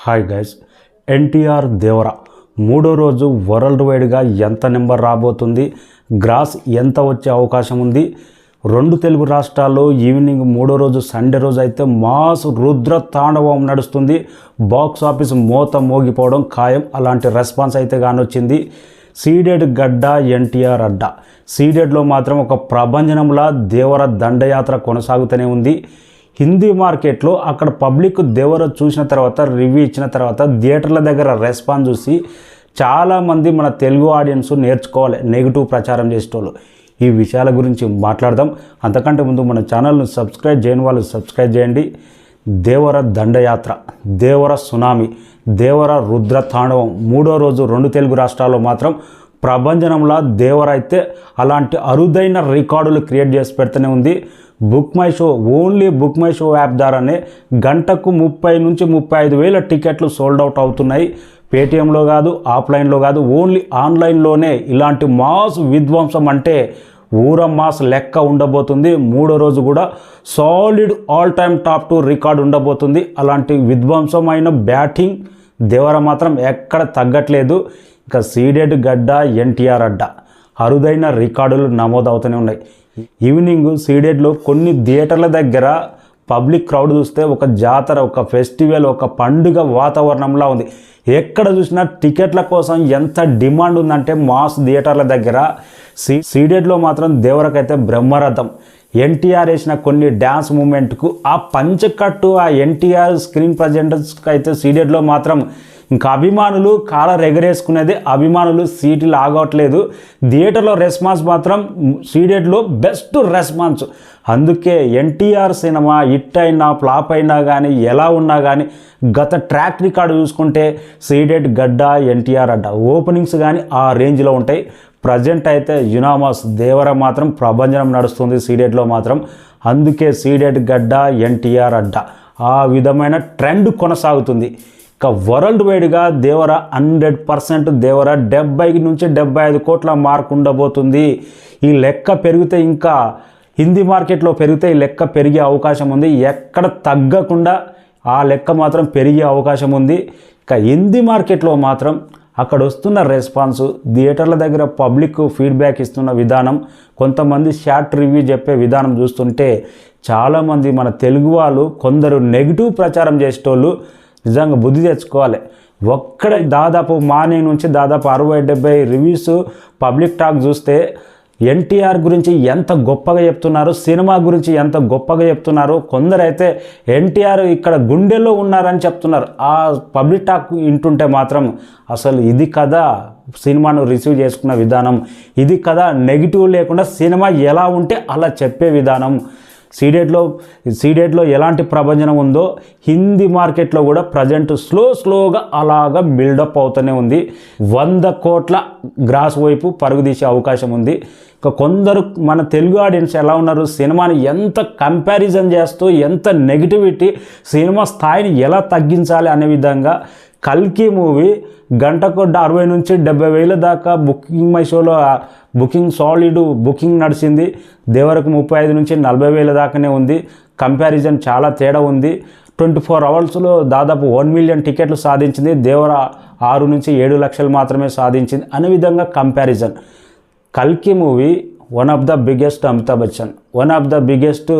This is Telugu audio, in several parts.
హాయ్ గైస్, ఎన్టీఆర్ దేవరా మూడో రోజు వరల్డ్ వైడ్గా ఎంత నెంబర్ రాబోతుంది, గ్రాస్ ఎంత వచ్చే అవకాశం ఉంది? రెండు తెలుగు రాష్ట్రాల్లో ఈవినింగ్ మూడో రోజు సండే రోజు అయితే మాస్ రుద్ర తాండవం నడుస్తుంది. బాక్స్ ఆఫీస్ మోత మోగిపోవడం ఖాయం. అలాంటి రెస్పాన్స్ అయితే కానొచ్చింది. సీడెడ్ గడ్డ ఎన్టీఆర్ అడ్డ. సీడెడ్లో మాత్రం ఒక ప్రభంజనంలా దేవర దండయాత్ర కొనసాగుతూనే ఉంది. హిందీ మార్కెట్లో అక్కడ పబ్లిక్ దేవర చూసిన తర్వాత రివ్యూ ఇచ్చిన తర్వాత థియేటర్ల దగ్గర రెస్పాన్స్ చూసి చాలామంది మన తెలుగు ఆడియన్స్ నేర్చుకోవాలి నెగిటివ్ ప్రచారం చేసేటోళ్ళు. ఈ విషయాల గురించి మాట్లాడదాం. అంతకంటే ముందు మన ఛానల్ను సబ్స్క్రైబ్ చేయని వాళ్ళు సబ్స్క్రైబ్ చేయండి. దేవర దండయాత్ర, దేవర సునామీ, దేవర రుద్ర తాండవం మూడో రోజు రెండు తెలుగు రాష్ట్రాల్లో మాత్రం ప్రభంజనంలా దేవర అయితే అలాంటి అరుదైన రికార్డులు క్రియేట్ చేసి పెడుతూనే ఉంది. Book my show, only book my show app ద్వారానే గంటకు 30 నుంచి 35,000 టికెట్లు సోల్డ్ అవుట్ అవుతున్నాయి. పేటీఎంలో కాదు, ఆఫ్లైన్లో కాదు, ఓన్లీ ఆన్లైన్లోనే ఇలాంటి మాస్ విధ్వంసం అంటే ఊర మాస్ లెక్క ఉండబోతుంది. మూడో రోజు కూడా solid all time top 2 record ఉండబోతుంది. అలాంటి విధ్వంసమైన బ్యాటింగ్ దేవర మాత్రం ఎక్కడ తగ్గట్లేదు. ఇక సీడెడ్ గడ్డ ఎన్టీఆర్ అడ్డ అరుదైన రికార్డులు నమోదవుతూనే ఉన్నాయి. ఈవినింగ్ సీడెడ్లో కొన్ని థియేటర్ల దగ్గర పబ్లిక్ క్రౌడ్ చూస్తే ఒక జాతర, ఒక ఫెస్టివల్, ఒక పండుగ వాతావరణంలా ఉంది. ఎక్కడ చూసినా టికెట్ల కోసం ఎంత డిమాండ్ ఉందంటే మాస్ థియేటర్ల దగ్గర. సీడెడ్లో మాత్రం దేవరకైతే బ్రహ్మరథం. ఎన్టీఆర్ వేసిన కొన్ని డ్యాన్స్ మూమెంట్కు ఆ పంచకట్టు, ఆ ఎన్టీఆర్ స్క్రీన్ ప్రజెంటర్స్కి అయితే సీడెడ్లో మాత్రం ఇంకా అభిమానులు కాలర్ ఎగరేసుకునేది. అభిమానులు సీట్లు ఆగట్లేదు. థియేటర్లో రెస్పాన్స్ మాత్రం సీడెడ్లో బెస్ట్ రెస్పాన్స్. అందుకే ఎన్టీఆర్ సినిమా హిట్ అయినా ఫ్లాప్ అయినా కానీ ఎలా ఉన్నా కానీ గత ట్రాక్ రికార్డు చూసుకుంటే సీడెడ్ గడ్డ ఎన్టీఆర్ అడ్డ ఓపెనింగ్స్ కానీ ఆ రేంజ్లో ఉంటాయి. ప్రజెంట్ అయితే యునామస్ దేవర మాత్రం ప్రభంజనం నడుస్తుంది సీడెడ్లో మాత్రం. అందుకే సీడెడ్ గడ్డ ఎన్టీఆర్ అడ్డ ఆ విధమైన ట్రెండ్ కొనసాగుతుంది. ఇక వరల్డ్ వైడ్గా దేవర 100% దేవర 70 నుంచి 75 కోట్ల మార్క్ ఉండబోతుంది. ఈ లెక్క పెరిగితే ఇంకా హిందీ మార్కెట్లో పెరిగితే ఈ లెక్క పెరిగే అవకాశం ఉంది. ఎక్కడ తగ్గకుండా ఆ లెక్క మాత్రం పెరిగే అవకాశం ఉంది. ఇక హిందీ మార్కెట్లో మాత్రం అక్కడ వస్తున్న రెస్పాన్స్, థియేటర్ల దగ్గర పబ్లిక్ ఫీడ్బ్యాక్ ఇస్తున్న విధానం, కొంతమంది షార్ట్ రివ్యూ చెప్పే విధానం చూస్తుంటే చాలామంది మన తెలుగు వాళ్ళు కొందరు నెగిటివ్ ప్రచారం చేసేటోళ్ళు నిజంగా బుద్ధి తెచ్చుకోవాలి. ఒక్కడ దాదాపు మార్నింగ్ నుంచి దాదాపు 60-70 రివ్యూస్ పబ్లిక్ టాక్ చూస్తే ఎన్టీఆర్ గురించి ఎంత గొప్పగా చెప్తున్నారు, సినిమా గురించి ఎంత గొప్పగా చెప్తున్నారు. కొందరైతే ఎన్టీఆర్ ఇక్కడ గుండెల్లో ఉన్నారని చెప్తున్నారు. ఆ పబ్లిక్ టాక్ వింటుంటే మాత్రం అసలు ఇది కదా సినిమాను రిసీవ్ చేసుకున్న విధానం, ఇది కదా నెగిటివ్ లేకుండా సినిమా ఎలా ఉంటే అలా చెప్పే విధానం. సీడెడ్లో ఎలాంటి ప్రభంజనం ఉందో హిందీ మార్కెట్లో కూడా ప్రజెంట్ స్లోగా అలాగా బిల్డప్ అవుతూనే ఉంది. 100 కోట్ల గ్రాస్ వైపు పరుగు తీసే అవకాశం ఉంది. ఇక కొందరు మన తెలుగు ఆడియన్స్ ఎలా ఉన్నారు, సినిమాని ఎంత కంపారిజన్ చేస్తూ ఎంత నెగిటివిటీ, సినిమా స్థాయిని ఎలా తగ్గించాలి అనే విధంగా కల్కి మూవీ గంటకు 60 నుంచి 70,000 దాకా బుకింగ్ మై షోలో బుకింగ్ సాలిడ్ బుకింగ్ నడిచింది. దేవరకు 35 నుంచి 40,000 దాకానే ఉంది. కంపారిజన్ చాలా తేడా ఉంది. 24 అవర్స్లో దాదాపు 1 మిలియన్ టికెట్లు సాధించింది. దేవర 6 నుంచి 7 లక్షలు మాత్రమే సాధించింది అనే విధంగా కంపారిజన్. కల్కి movie one of the biggest Amitabh Bachchan, one of the biggest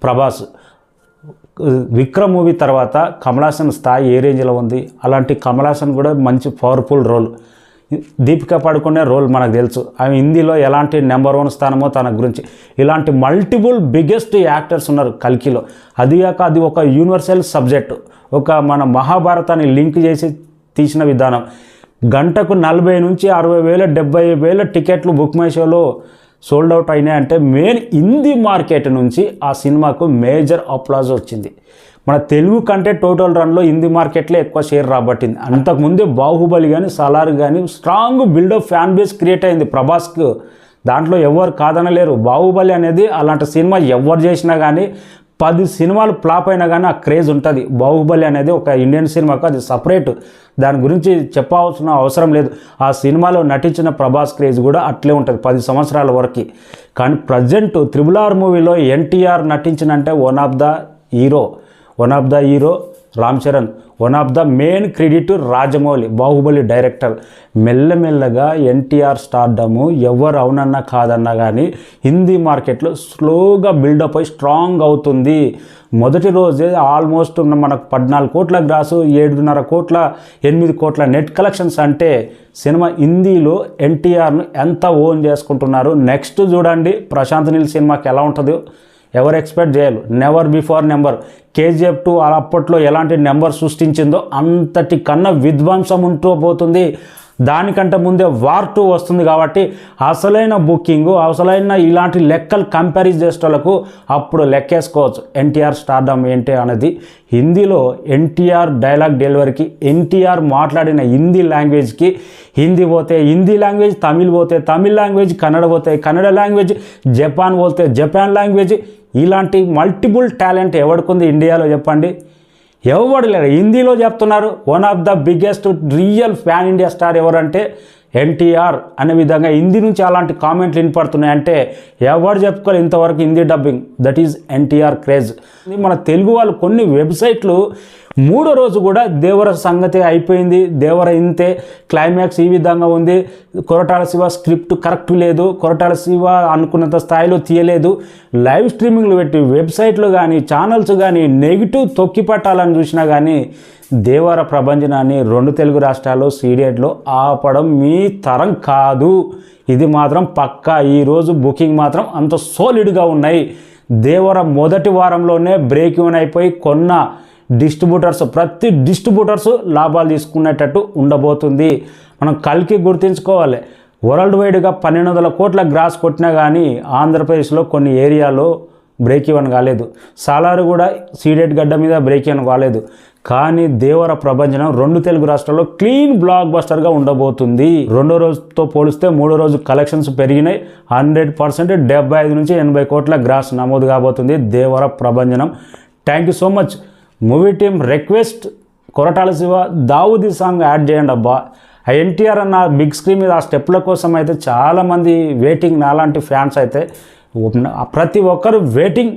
Prabhas. Vikram movie తర్వాత కమల్ హాసన్ స్థాయి ఏ రేంజ్లో ఉంది. అలాంటి కమల్ హాసన్ కూడా మంచి పవర్ఫుల్ రోల్. దీపికా పడుకునే రోల్ మనకు తెలుసు. ఆమె హిందీలో ఎలాంటి నెంబర్ 1 స్థానమో తన గురించి. ఇలాంటి మల్టిపుల్ బిగ్గెస్ట్ యాక్టర్స్ ఉన్నారు కల్కిలో. అదిగాక అది ఒక యూనివర్సల్ సబ్జెక్టు, ఒక మన మహాభారతాన్ని లింక్ చేసి తీసిన విధానం. గంటకు 40 నుంచి 60,000 70,000 టికెట్లు బుక్ మై షోలో సోల్డ్ అవుట్ అయినాయంటే మెయిన్ హిందీ మార్కెట్ నుంచి ఆ సినిమాకు మేజర్ అప్లాజ్ వచ్చింది. మన తెలుగు కంటే టోటల్ రన్లో హిందీ మార్కెట్లో ఎక్కువ షేర్ రాబట్టింది. అంతకుముందే బాహుబలి కానీ సలార్ కానీ strong buildup fan base create అయింది ప్రభాస్కు. దాంట్లో ఎవరు కాదనలేరు. బాహుబలి అనేది అలాంటి సినిమా ఎవరు చేసినా కానీ 10 సినిమాలు ఫ్లాప్ అయినా కానీ ఆ క్రేజ్ ఉంటుంది. బాహుబలి అనేది ఒక ఇండియన్ సినిమాకు అది సపరేట్, దాని గురించి చెప్పాల్సిన అవసరం లేదు. ఆ సినిమాలో నటించిన ప్రభాస్ క్రేజ్ కూడా అట్లే ఉంటుంది 10 సంవత్సరాల వరకు. కానీ ప్రజెంట్ RRR మూవీలో ఎన్టీఆర్ నటించినంటే one of the hero Ram Charan, one of the main credit Rajamouli, Baahubali director. మెల్లమెల్లగా ఎన్టీఆర్ స్టార్డము ఎవరు అవునన్నా కాదన్నా కానీ హిందీ మార్కెట్లో స్లోగా బిల్డప్ అయి స్ట్రాంగ్ అవుతుంది. మొదటి రోజే ఆల్మోస్ట్ మనకు 14 కోట్ల గ్రాసు, 7.5 కోట్ల 8 కోట్ల నెట్ కలెక్షన్స్ అంటే సినిమా హిందీలో ఎన్టీఆర్ను ఎంత ఓన్ చేసుకుంటున్నారు. నెక్స్ట్ చూడండి ప్రశాంత్ నీల్ సినిమాకి ఎలా ఉంటుందో ఎవరు ఎక్స్పెక్ట్ చేయాలి. Never before number. KGF 2 అప్పట్లో ఎలాంటి నెంబర్ సృష్టించిందో అంతటి కన్నా విధ్వంసం ఉంటూ పోతుంది. దానికంటే ముందే వార్ 2 వస్తుంది కాబట్టి అసలైన బుకింగు, అసలైన ఇలాంటి లెక్కలు కంపారిజ్ చేసేటోళ్ళకు అప్పుడు లెక్కేసుకోవచ్చు ఎన్టీఆర్ స్టార్డమ్ ఏంటి అనేది. హిందీలో ఎన్టీఆర్ డైలాగ్ డెలివరీకి, ఎన్టీఆర్ మాట్లాడిన హిందీ లాంగ్వేజ్కి, హిందీ పోతే హిందీ లాంగ్వేజ్, తమిళ్ పోతే తమిళ్ లాంగ్వేజ్, కన్నడ పోతే కన్నడ లాంగ్వేజ్, జపాన్ పోతే జపాన్ లాంగ్వేజ్, ఇలాంటి మల్టిపుల్ టాలెంట్ ఎవరికి ఇండియాలో చెప్పండి? ఎవరు లేరు. హిందీలో చెప్తున్నారు. One of the biggest real fan India star ఎవరంటే ఎన్టీఆర్ అనే విధంగా హిందీ నుంచి అలాంటి కామెంట్లు వినపడుతున్నాయి. అంటే ఎవరు చెప్పుకోవాలి ఇంతవరకు Hindi dubbing, that is NTR craze. మన తెలుగు వాళ్ళు కొన్ని వెబ్సైట్లు 3వ రోజు కూడా దేవర సంగతి అయిపోయింది, దేవర ఇంతే, క్లైమాక్స్ ఈ విధంగా ఉంది, కొరటాల శివ స్క్రిప్ట్ కరెక్ట్ లేదు, కొరటాల శివ అనుకున్నంత స్థాయిలో తీయలేదు, లైవ్ స్ట్రీమింగ్లు పెట్టి వెబ్సైట్లు కానీ ఛానల్స్ కానీ నెగిటివ్ తొక్కి పట్టాలని చూసినా కానీ దేవర ప్రభంజనాన్ని 2 తెలుగు రాష్ట్రాల్లో సీరియడ్లో ఆపడం మీ తరం కాదు. ఇది మాత్రం పక్కా. ఈరోజు బుకింగ్ మాత్రం అంత సోలిడ్గా ఉన్నాయి. దేవర మొదటి వారంలోనే బ్రేక్ ఈవెన్ అయిపోయి కొన్న డిస్ట్రిబ్యూటర్స్, ప్రతి డిస్ట్రిబ్యూటర్స్ లాభాలు తీసుకునేటట్టు ఉండబోతుంది. మనం కల్కి గుర్తుంచుకోవాలి. వరల్డ్ వైడ్గా 1200 కోట్ల గ్రాస్ కొట్టినా కానీ ఆంధ్రప్రదేశ్లో కొన్ని ఏరియాలో బ్రేక్ ఈవెన్ కాలేదు. సాలారు కూడా సీడెడ్ గడ్డ మీద బ్రేక్ ఈవెన్ కాలేదు. కానీ దేవర ప్రభంజనం 2 తెలుగు రాష్ట్రాల్లో క్లీన్ బ్లాక్ బస్టర్గా ఉండబోతుంది. 2వ రోజుతో పోలిస్తే 3వ రోజు కలెక్షన్స్ పెరిగినాయి. 100% 75 నుంచి 80 కోట్ల గ్రాస్ నమోదు కాబోతుంది దేవర ప్రభంజనం. Thank you so much. Movie team request, Koratala Shiva దావుది song add చేయండి అబ్బా. ఆ ఎన్టీఆర్ అన్న బిగ్ స్క్రీన్ మీద ఆ స్టెప్ల కోసం అయితే చాలామంది వెయిటింగ్. నాలాంటి ఫ్యాన్స్ అయితే ప్రతి ఒక్కరు వెయిటింగ్.